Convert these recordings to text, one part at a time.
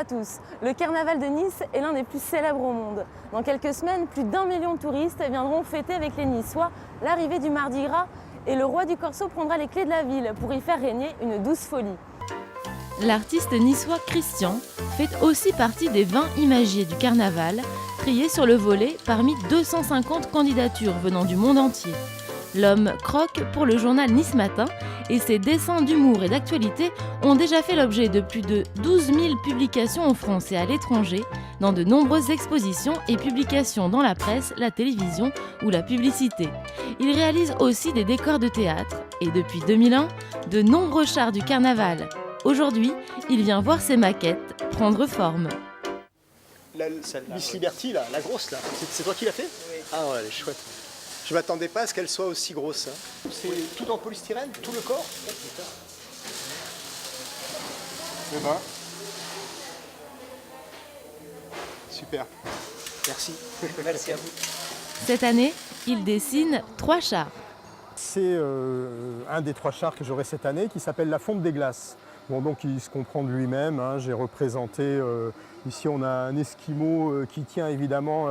à tous. Le carnaval de Nice est l'un des plus célèbres au monde. Dans quelques semaines, plus d'1 million de touristes viendront fêter avec les Niçois l'arrivée du Mardi Gras et le roi du Corso prendra les clés de la ville pour y faire régner une douce folie. L'artiste niçois Christian fait aussi partie des 20 imagiers du carnaval, triés sur le volet parmi 250 candidatures venant du monde entier. L'homme croque pour le journal Nice Matin et ses dessins d'humour et d'actualité ont déjà fait l'objet de plus de 12 000 publications en France et à l'étranger, dans de nombreuses expositions et publications dans la presse, la télévision ou la publicité. Il réalise aussi des décors de théâtre et depuis 2001, de nombreux chars du carnaval. Aujourd'hui, il vient voir ses maquettes prendre forme. Miss Liberty, là, la grosse, là, c'est toi qui l'as fait? Oui. Ah ouais, elle est chouette. Je m'attendais pas à ce qu'elle soit aussi grosse. Hein. C'est tout en polystyrène, tout le corps? Eh ben. Super. Merci. Merci à vous. Cette année, il dessine 3 chars. C'est un des 3 chars que j'aurai cette année qui s'appelle la Fonte des Glaces. Bon, donc il se comprend de lui-même, hein. J'ai représenté, ici on a un esquimau qui tient évidemment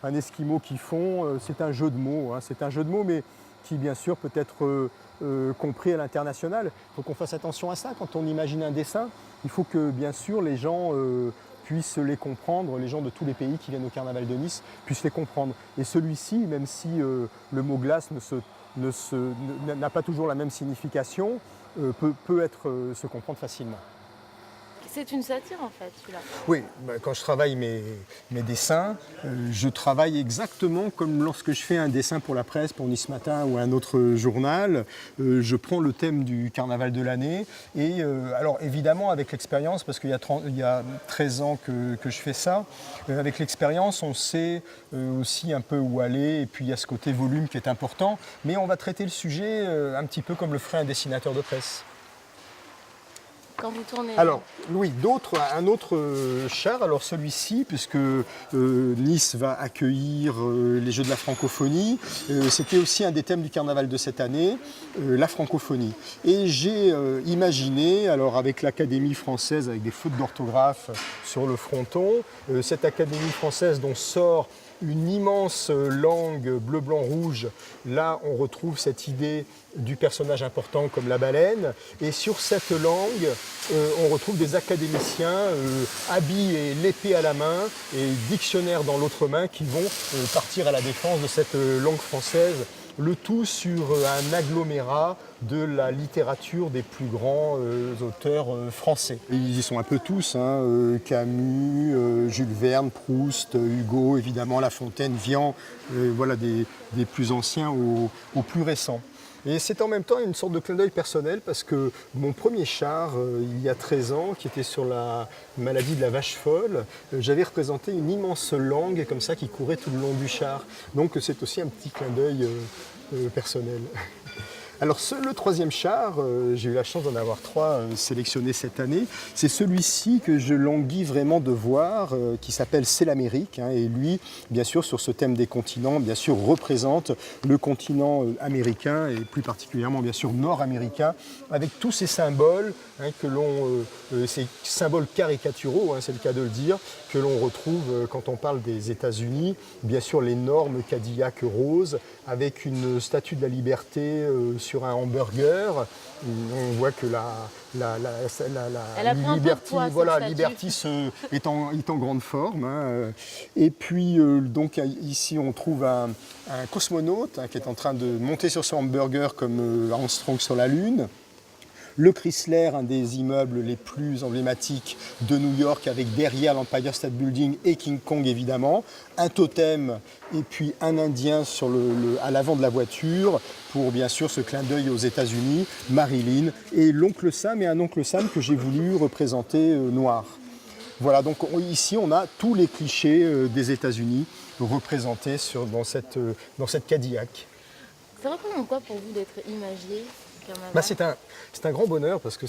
un esquimau qui fond. C'est un jeu de mots, hein. C'est un jeu de mots mais qui bien sûr peut être compris à l'international. Il faut qu'on fasse attention à ça quand on imagine un dessin. Il faut que bien sûr les gens puissent les comprendre, les gens de tous les pays qui viennent au Carnaval de Nice puissent les comprendre. Et celui-ci, même si le mot glace n'a pas toujours la même signification, peut se comprendre facilement. C'est une satire en fait, celui-là. Oui, quand je travaille mes dessins, je travaille exactement comme lorsque je fais un dessin pour la presse, pour Nice Matin ou un autre journal. Je prends le thème du carnaval de l'année et alors évidemment avec l'expérience, parce qu'il y a 13 ans que je fais ça, avec l'expérience on sait aussi un peu où aller et puis il y a ce côté volume qui est important, mais on va traiter le sujet un petit peu comme le ferait un dessinateur de presse. Quand vous tournez... Alors, oui, un autre char, alors celui-ci, puisque Nice va accueillir les Jeux de la francophonie, c'était aussi un des thèmes du carnaval de cette année, la francophonie. Et j'ai imaginé, alors avec l'Académie française, avec des fautes d'orthographe sur le fronton, cette Académie française dont sort une immense langue bleu, blanc, rouge. Là, on retrouve cette idée du personnage important comme la baleine. Et sur cette langue, on retrouve des académiciens habillés et l'épée à la main et dictionnaire dans l'autre main qui vont partir à la défense de cette langue française. Le tout sur un agglomérat de la littérature des plus grands auteurs français. Ils y sont un peu tous, hein, Camus, Jules Verne, Proust, Hugo, évidemment La Fontaine, Vian, voilà des plus anciens aux plus récents. Et c'est en même temps une sorte de clin d'œil personnel parce que mon premier char, il y a 13 ans, qui était sur la maladie de la vache folle, j'avais représenté une immense langue comme ça qui courait tout le long du char. Donc c'est aussi un petit clin d'œil personnel. Alors le 3e char, j'ai eu la chance d'en avoir 3 sélectionnés cette année. C'est celui-ci que je languis vraiment de voir, qui s'appelle C'est l'Amérique. Hein, et lui, bien sûr, sur ce thème des continents, bien sûr, représente le continent américain et plus particulièrement, bien sûr, nord-américain, avec tous ces symboles, hein, ces symboles caricaturaux, hein, c'est le cas de le dire, que l'on retrouve quand on parle des États-Unis. Bien sûr, l'énorme Cadillac rose avec une statue de la liberté sur un hamburger. On voit que la Liberty est en grande forme. Hein. Et puis, donc, ici, on trouve un cosmonaute hein, qui est en train de monter sur son hamburger comme Armstrong sur la Lune. Le Chrysler, un des immeubles les plus emblématiques de New York, avec derrière l'Empire State Building et King Kong évidemment, un totem et puis un Indien à l'avant de la voiture pour bien sûr ce clin d'œil aux États-Unis, Marilyn et l'oncle Sam, et un oncle Sam que j'ai voulu représenter noir. Voilà, donc ici on a tous les clichés des États-Unis représentés dans cette Cadillac. Ça représente quoi pour vous d'être imagier? Bah, c'est un grand bonheur parce que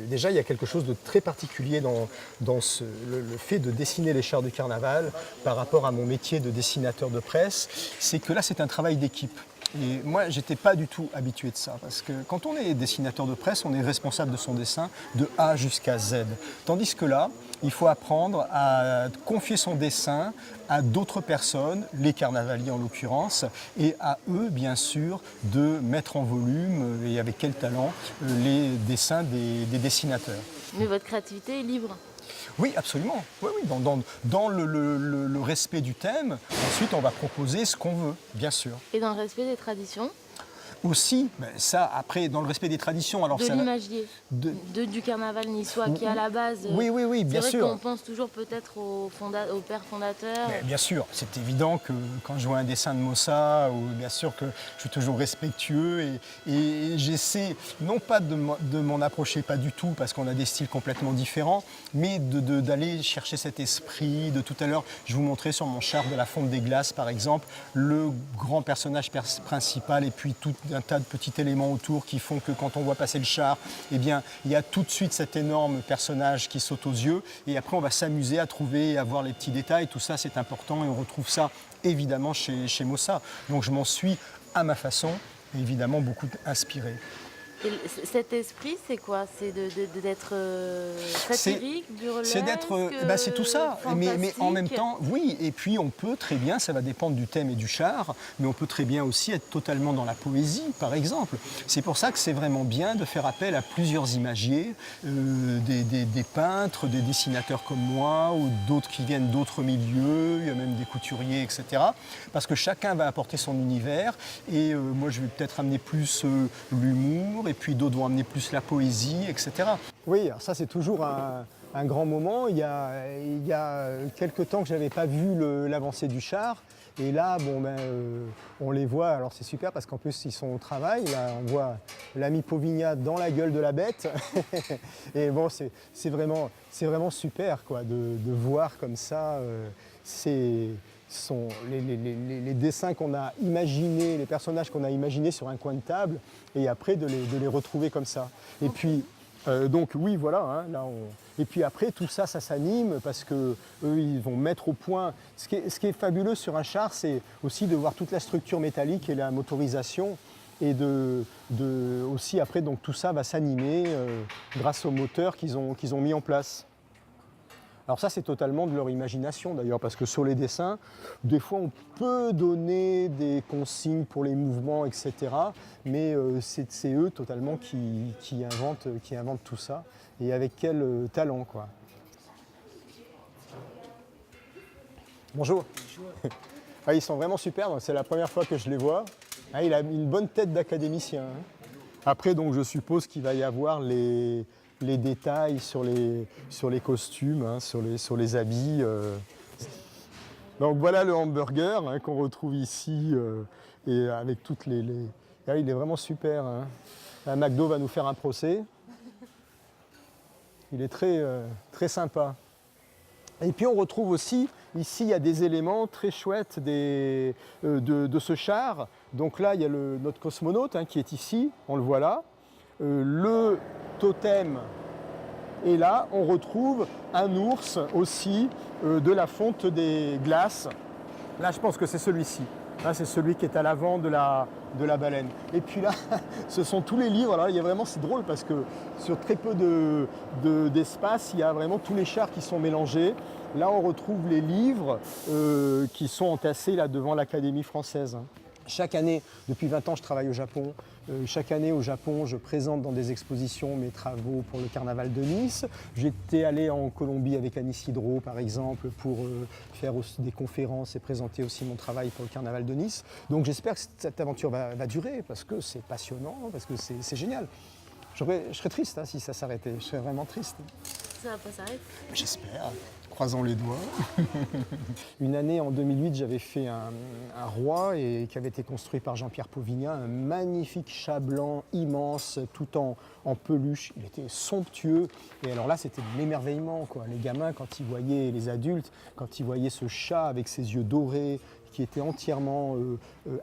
déjà il y a quelque chose de très particulier dans le fait de dessiner les chars du carnaval par rapport à mon métier de dessinateur de presse, c'est que là c'est un travail d'équipe. Et moi, j'étais pas du tout habitué de ça, parce que quand on est dessinateur de presse, on est responsable de son dessin de A jusqu'à Z. Tandis que là, il faut apprendre à confier son dessin à d'autres personnes, les carnavaliers en l'occurrence, et à eux, bien sûr, de mettre en volume, et avec quel talent, les dessins des dessinateurs. Mais votre créativité est libre. Oui, absolument. Oui, oui, dans le respect du thème, ensuite on va proposer ce qu'on veut, bien sûr. Et dans le respect des traditions, Aussi, ben ça, après, dans le respect des traditions. Alors de ça, l'imagier, du carnaval niçois qui à la base, oui, oui, oui, bien c'est vrai sûr. qu'on pense toujours peut-être au père fondateur. Mais bien sûr, c'est évident que quand je vois un dessin de Mossa, bien sûr que je suis toujours respectueux et j'essaie, non pas de m'en approcher, pas du tout, parce qu'on a des styles complètement différents, mais d'aller chercher cet esprit de tout à l'heure. Je vous montrais sur mon char de la Fonte des Glaces, par exemple, le grand personnage principal et puis tout un tas de petits éléments autour qui font que quand on voit passer le char, eh bien, il y a tout de suite cet énorme personnage qui saute aux yeux et après on va s'amuser à trouver et à voir les petits détails, tout ça c'est important et on retrouve ça évidemment chez Mossa. Donc je m'en suis à ma façon évidemment beaucoup inspiré. Et cet esprit, c'est quoi? C'est d'être satirique, burlesque, c'est d'être, c'est tout ça, mais en même temps, oui, et puis on peut très bien, ça va dépendre du thème et du char, mais on peut très bien aussi être totalement dans la poésie, par exemple. C'est pour ça que c'est vraiment bien de faire appel à plusieurs imagiers, des peintres, des dessinateurs comme moi, ou d'autres qui viennent d'autres milieux, il y a même des couturiers, etc. Parce que chacun va apporter son univers, et moi je vais peut-être amener plus l'humour, et puis d'autres vont amener plus la poésie, etc. Oui, alors ça c'est toujours un grand moment. Il y a quelques temps que je n'avais pas vu l'avancée du char. Et là, on les voit, alors c'est super parce qu'en plus ils sont au travail. Là, on voit l'ami Pauvignat dans la gueule de la bête. Et bon, c'est vraiment super quoi, de voir comme ça les dessins qu'on a imaginés, les personnages qu'on a imaginés sur un coin de table, et après de les retrouver comme ça. Et puis, donc oui, voilà, hein, et puis après tout ça, ça s'anime parce que eux, ils vont mettre au point. Ce qui est fabuleux sur un char, c'est aussi de voir toute la structure métallique et la motorisation, et aussi après, donc tout ça va s'animer grâce au moteur qu'ils ont mis en place. Alors ça, c'est totalement de leur imagination d'ailleurs, parce que sur les dessins, des fois on peut donner des consignes pour les mouvements, etc. Mais c'est eux totalement qui inventent tout ça. Et avec quel talent, quoi. Bonjour. Bonjour. Ah, ils sont vraiment super, c'est la première fois que je les vois. Ah, il a une bonne tête d'académicien. Hein. Après, donc, je suppose qu'il va y avoir les détails sur les costumes, hein, sur les habits. Donc voilà le hamburger hein, qu'on retrouve ici et avec toutes les... Ah, il est vraiment super. Hein. McDo va nous faire un procès. Il est très sympa. Et puis on retrouve aussi, ici il y a des éléments très chouettes de ce char. Donc là il y a notre cosmonaute hein, qui est ici, on le voit là. Le totem, et là on retrouve un ours aussi de la Fonte des Glaces. Là je pense que c'est celui-ci. Là c'est celui qui est à l'avant de la baleine. Et puis là, ce sont tous les livres. Alors il y a vraiment, c'est drôle parce que sur très peu d'espace, il y a vraiment tous les chars qui sont mélangés. Là on retrouve les livres qui sont entassés là devant l'Académie française. Chaque année, depuis 20 ans, je travaille au Japon. Chaque année au Japon, je présente dans des expositions mes travaux pour le carnaval de Nice. J'étais allé en Colombie avec Anis Hydro, par exemple, pour faire aussi des conférences et présenter aussi mon travail pour le carnaval de Nice. Donc j'espère que cette aventure va durer, parce que c'est passionnant, parce que c'est génial. Je serais triste hein, si ça s'arrêtait, je serais vraiment triste. Ça va pas s'arrêter? J'espère, croisons les doigts. Une année, en 2008, j'avais fait un roi qui avait été construit par Jean-Pierre Pauvignat, un magnifique chat blanc immense, tout en peluche. Il était somptueux. Et alors là, c'était de l'émerveillement, quoi. Les gamins, quand ils voyaient, les adultes, quand ils voyaient ce chat avec ses yeux dorés, qui était entièrement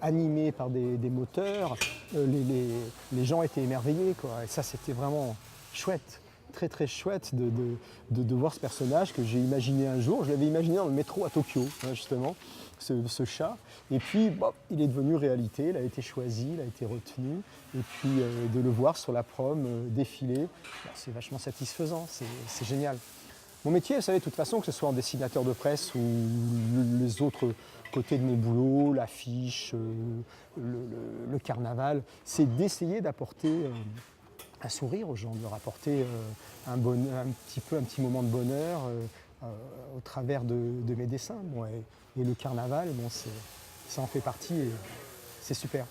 animé par des moteurs, les gens étaient émerveillés, quoi. Et ça, c'était vraiment chouette. très très chouette de voir ce personnage que j'ai imaginé un jour. Je l'avais imaginé dans le métro à Tokyo, hein, justement, ce chat. Et puis, bon, il est devenu réalité, il a été choisi, il a été retenu. Et puis, de le voir sur la prom défiler, c'est vachement satisfaisant, c'est génial. Mon métier, vous savez, de toute façon, que ce soit en dessinateur de presse ou les autres côtés de mon boulot, l'affiche, le carnaval, c'est d'essayer d'apporter un sourire aux gens, de leur apporter un petit moment de bonheur au travers de mes dessins. Bon, et le carnaval, bon, ça en fait partie et c'est super.